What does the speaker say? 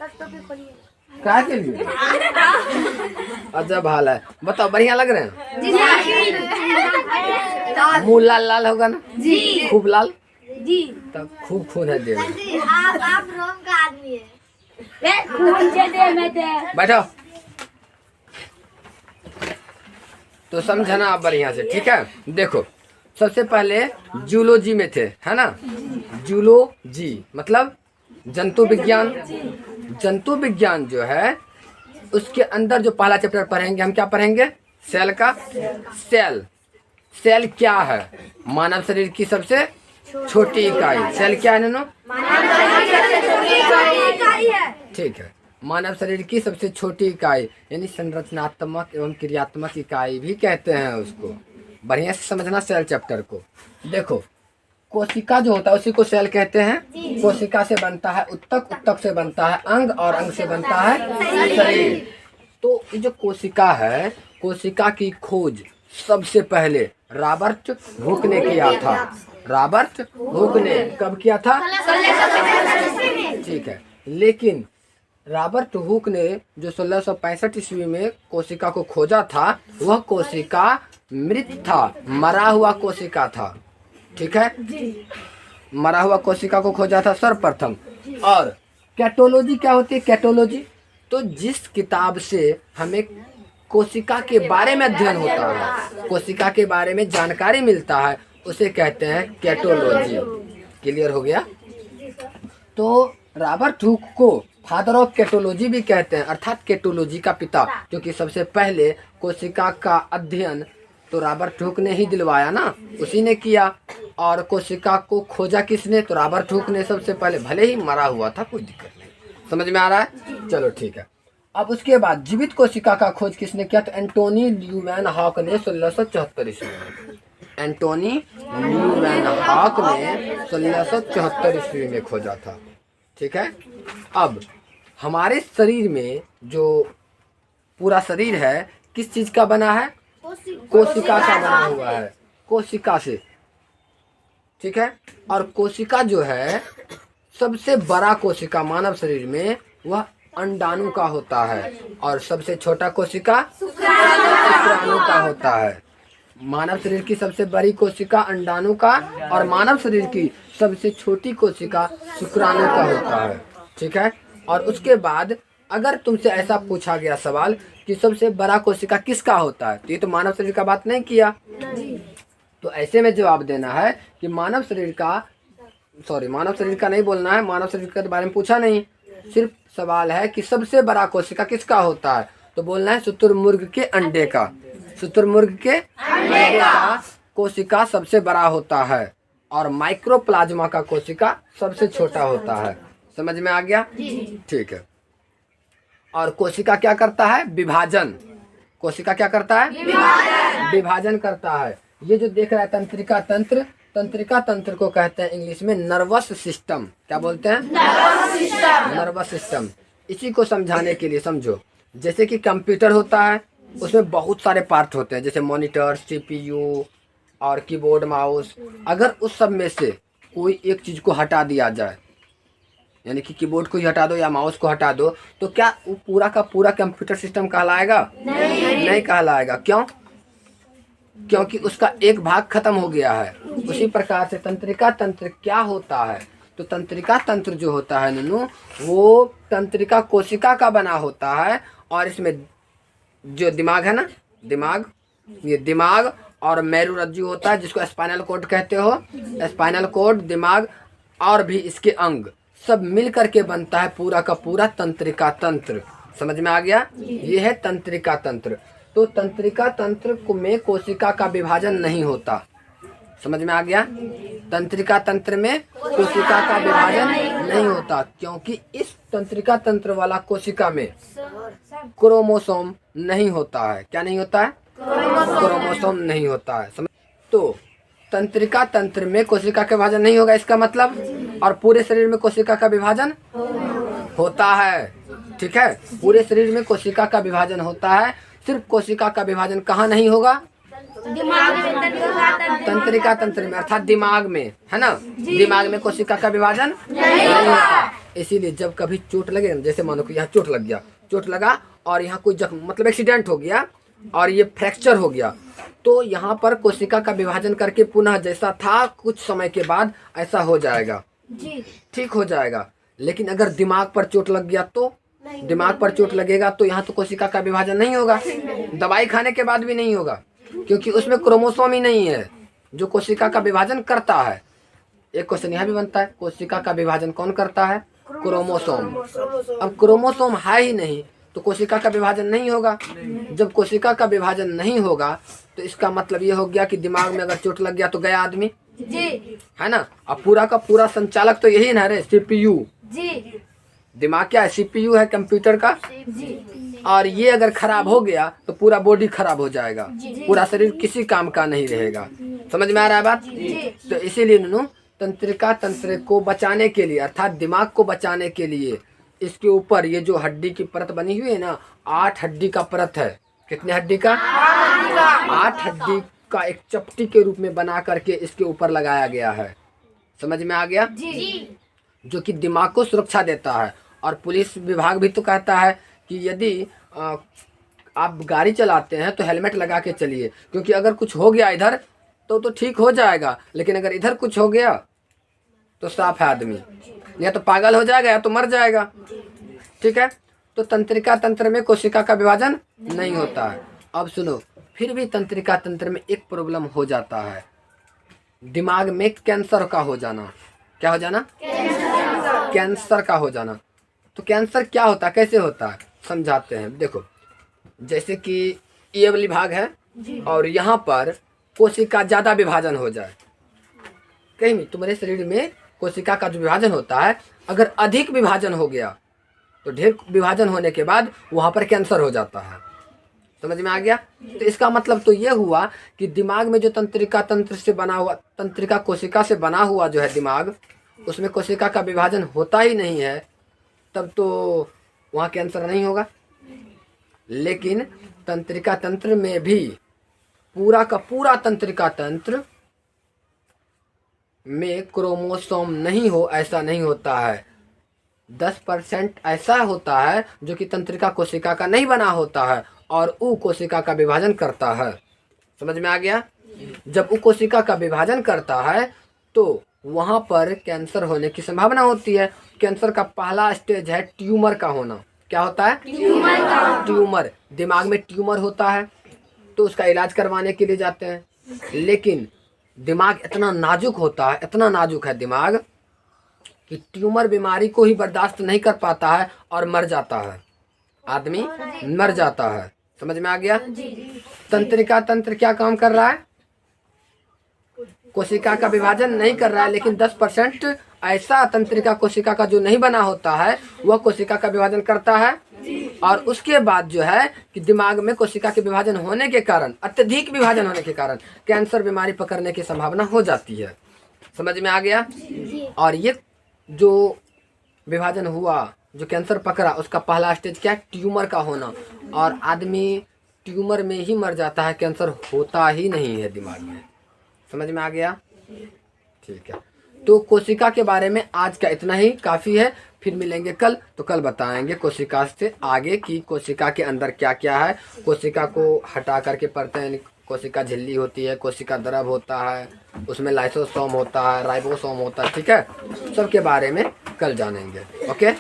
क्या के लिए? अजब हाल है। बताओ, बढ़िया लग रहे हैं? मुंह लाल लाल होगा ना? जी। खूब लाल? जी। तब खूब खून है देह में। आप रोम का आदमी है। बैठो। तो समझना आप बढ़िया से, ठीक है? देखो, सबसे पहले जूलॉजी में थे, है ना? जूलॉजी मतलब जंतु विज्ञान। जंतु विज्ञान जो है उसके अंदर जो पहला चैप्टर पढ़ेंगे हम, क्या पढ़ेंगे? सेल का। सेल। सेल क्या है? मानव शरीर की सबसे छोटी इकाई। सेल क्या है नन्नू? ठीक है, मानव शरीर की सबसे छोटी इकाई, यानी संरचनात्मक एवं क्रियात्मक इकाई भी कहते हैं उसको। बढ़िया से समझना सेल चैप्टर को। देखो, कोशिका जो होता है उसी को सेल कहते हैं। कोशिका से बनता है उत्तक, उत्तक से बनता है अंग, और अंग से बनता है शरीर। तो ये जो कोशिका है, कोशिका की खोज सबसे पहले रॉबर्ट हुक ने किया था। रॉबर्ट हुक ने कब किया था? ठीक है, लेकिन रॉबर्ट हुक ने जो 1665 ईस्वी में कोशिका को खोजा था, वह कोशिका मृत था, मरा हुआ कोशिका था। ठीक है, मरा हुआ कोशिका को खोजा था सर्वप्रथम। और कैटोलॉजी क्या होती है? कैटोलॉजी तो जिस किताब से हमें कोशिका के बारे में अध्ययन होता है, कोशिका के बारे में जानकारी मिलता है, उसे कहते हैं कैटोलॉजी। क्लियर हो गया? तो रॉबर्ट हुक को फादर ऑफ कैटोलॉजी भी कहते हैं, अर्थात कैटोलॉजी का पिता, क्योंकि सबसे पहले कोशिका का अध्ययन तो रॉबर्ट हुक ने ही दिलवाया ना, उसी ने किया। और कोशिका को खोजा किसने? तो रॉबर्ट हुक ने सबसे पहले, भले ही मरा हुआ था, कोई दिक्कत नहीं। समझ में आ रहा है? चलो ठीक है। अब उसके बाद जीवित कोशिका का खोज किसने किया? तो एंटोनी न्यूमैन हॉक ने 1674 ईस्वी में। एंटोनी न्यूमैन हॉक ने 1674 ईस्वी में खोजा था। ठीक है। अब हमारे शरीर में जो पूरा शरीर है किस चीज का बना है? कोशिका का बना हुआ है, कोशिका से। ठीक है। और कोशिका जो है सबसे बड़ा कोशिका मानव शरीर में वह अंडाणु का होता है, और सबसे छोटा कोशिका शुक्राणु का होता है। मानव शरीर की सबसे बड़ी कोशिका अंडाणु का, और मानव शरीर की सबसे छोटी कोशिका शुक्राणु का होता है। ठीक है। और उसके बाद अगर तुमसे ऐसा पूछा गया सवाल कि सबसे बड़ा कोशिका किसका होता है, तो ये तो मानव शरीर का बात नहीं किया, तो ऐसे में जवाब देना है कि मानव शरीर का नहीं बोलना है, मानव शरीर के बारे में पूछा नहीं, सिर्फ सवाल है कि सबसे बड़ा कोशिका किसका होता है, तो बोलना है शुतुरमुर्ग के अंडे का। शुतुरमुर्ग के अंडे का कोशिका सबसे बड़ा होता है, और माइक्रोप्लाज्मा का कोशिका सबसे छोटा होता है। समझ में आ गया? ठीक है। और कोशिका क्या करता है? विभाजन। कोशिका क्या करता है? विभाजन करता है। ये जो देख रहा है तंत्रिका तंत्र, तंत्रिका तंत्र को कहते हैं इंग्लिश में नर्वस सिस्टम। क्या बोलते हैं? Nervous system. इसी को समझाने के लिए समझो, जैसे कि कंप्यूटर होता है, उसमें बहुत सारे पार्ट होते हैं, जैसे मॉनिटर, सीपीयू और कीबोर्ड, माउस। अगर उस सब में से कोई एक चीज को हटा दिया जाए, यानी कि कीबोर्ड को ही हटा दो या माउस को हटा दो, तो क्या वो पूरा का पूरा कंप्यूटर सिस्टम कहलाएगा? नहीं कहलाएगा। क्यों? क्योंकि उसका एक भाग खत्म हो गया है। उसी प्रकार से तंत्रिका तंत्र क्या होता है? तो तंत्रिका तंत्र जो होता है नन्नू, वो तंत्रिका कोशिका का बना होता है, और इसमें जो दिमाग है ना, ये दिमाग और मेरुरज्जु होता है, जिसको स्पाइनल कोड कहते हो। स्पाइनल कोड, दिमाग और भी इसके अंग सब मिल करके बनता है पूरा का पूरा तंत्रिका तंत्र। समझ में आ गया? ये है तंत्रिका तंत्र। तो तंत्रिका तंत्र में कोशिका का विभाजन नहीं होता। समझ में आ गया? तंत्रिका तंत्र में कोशिका का विभाजन नहीं होता, क्योंकि इस तंत्रिका तंत्र वाला कोशिका में क्रोमोसोम नहीं होता है। क्या नहीं होता है? क्रोमोसोम नहीं होता है। समझ? तो तंत्रिका तंत्र में कोशिका का विभाजन नहीं होगा, इसका मतलब, और पूरे शरीर में कोशिका का विभाजन होता है। ठीक है, पूरे शरीर में कोशिका का विभाजन होता है। सिर्फ कोशिका का विभाजन कहाँ नहीं होगा? तंत्रिका तंत्र में अर्थात दिमाग में, है ना। दिमाग में कोशिका का विभाजन नहीं होता। इसीलिए जब कभी चोट लगे, जैसे मानो कि यहाँ चोट लग गया, चोट लगा और यहाँ कोई जख्म मतलब एक्सीडेंट हो गया और ये फ्रैक्चर हो गया, तो यहाँ पर कोशिका का विभाजन करके पुनः जैसा था कुछ समय के बाद ऐसा हो जाएगा, ठीक हो जाएगा। लेकिन अगर दिमाग पर चोट लग गया तो दिमाग पर चोट लगेगा तो यहाँ तो कोशिका का विभाजन नहीं होगा, दवाई खाने के बाद भी नहीं होगा, क्योंकि उसमें क्रोमोसोम ही नहीं है जो कोशिका का विभाजन करता है। एक क्वेश्चन यहाँ भी बनता है, कोशिका का विभाजन कौन करता है? क्रोमोसोम। अब क्रोमोसोम है ही नहीं तो कोशिका का विभाजन नहीं होगा। जब कोशिका का विभाजन नहीं होगा तो इसका मतलब ये हो गया कि दिमाग में अगर चोट लग गया तो गया आदमी, है ना। अब पूरा का पूरा संचालक तो यही ना रे, सीपीयू। दिमाग क्या है? सीपीयू है कंप्यूटर का। और ये अगर खराब हो गया तो पूरा बॉडी खराब हो जाएगा, पूरा शरीर किसी काम का नहीं रहेगा। समझ में आ रहा है बात? तो इसीलिए नूनू तंत्रिका तंत्र को बचाने के लिए अर्थात दिमाग को बचाने के लिए इसके ऊपर ये जो हड्डी की परत बनी हुई है ना, 8 हड्डी का परत है। कितने हड्डी का? 8 हड्डी का एक चपटी के रूप में बना करके इसके ऊपर लगाया गया है। समझ में आ गया? जो कि दिमाग को सुरक्षा देता है। और पुलिस विभाग भी तो कहता है कि यदि आप गाड़ी चलाते हैं तो हेलमेट लगा के चलिए, क्योंकि अगर कुछ हो गया इधर तो ठीक हो जाएगा, लेकिन अगर इधर कुछ हो गया तो साफ है आदमी, या तो पागल हो जाएगा या तो मर जाएगा। ठीक है, तो तंत्रिका तंत्र में कोशिका का विभाजन नहीं होता है। अब सुनो, फिर भी तंत्रिका तंत्र में एक प्रॉब्लम हो जाता है, दिमाग में कैंसर का हो जाना। क्या हो जाना? कैंसर का हो जाना। तो कैंसर क्या होता है, कैसे होता है, समझाते हैं। देखो, जैसे कि ये वाली भाग है और यहाँ पर कोशिका ज़्यादा विभाजन हो जाए, कहीं भी तुम्हारे शरीर में कोशिका का जो विभाजन होता है अगर अधिक विभाजन हो गया तो ढेर विभाजन होने के बाद वहाँ पर कैंसर हो जाता है। समझ में आ गया? तो इसका मतलब तो ये हुआ कि दिमाग में जो तंत्रिका तंत्र से बना हुआ, तंत्रिका कोशिका से बना हुआ जो है दिमाग, उसमें कोशिका का विभाजन होता ही नहीं है, तब तो वहाँ कैंसर नहीं होगा। लेकिन तंत्रिका तंत्र में भी पूरा का पूरा तंत्रिका तंत्र में क्रोमोसोम नहीं हो, ऐसा नहीं होता है। 10% ऐसा होता है जो कि तंत्रिका कोशिका का नहीं बना होता है और ऊ कोशिका का विभाजन करता है। समझ में आ गया? जब ऊ कोशिका का विभाजन करता है तो वहाँ पर कैंसर होने की संभावना होती है। कैंसर का पहला स्टेज है ट्यूमर का होना। क्या होता है? ट्यूमर। दिमाग में ट्यूमर होता है तो उसका इलाज करवाने के लिए जाते हैं, लेकिन दिमाग इतना नाजुक होता है, इतना नाजुक है दिमाग कि ट्यूमर बीमारी को ही बर्दाश्त नहीं कर पाता है और मर जाता है, आदमी मर जाता है। समझ में आ गया? तंत्रिका तंत्र क्या काम कर रहा है? कोशिका का विभाजन नहीं कर रहा है, लेकिन 10% ऐसा तंत्रिका कोशिका का जो नहीं बना होता है वह कोशिका का विभाजन करता है। और उसके बाद जो है कि दिमाग में कोशिका के विभाजन होने के कारण, अत्यधिक विभाजन होने के कारण कैंसर बीमारी पकड़ने की संभावना हो जाती है। समझ में आ गया? और ये जो विभाजन हुआ, जो कैंसर पकड़ा, उसका पहला स्टेज क्या? ट्यूमर का होना। और आदमी ट्यूमर में ही मर जाता है, कैंसर होता ही नहीं है दिमाग में। समझ में आ गया? ठीक है, तो कोशिका के बारे में आज का इतना ही काफ़ी है। फिर मिलेंगे कल, तो कल बताएंगे कोशिका से आगे कि कोशिका के अंदर क्या क्या है। कोशिका को हटा करके पढ़ते हैं, कोशिका झिल्ली होती है, कोशिका द्रव होता है, उसमें लाइसोसोम होता है, राइबोसोम होता है। ठीक है, सबके बारे में कल जानेंगे। ओके।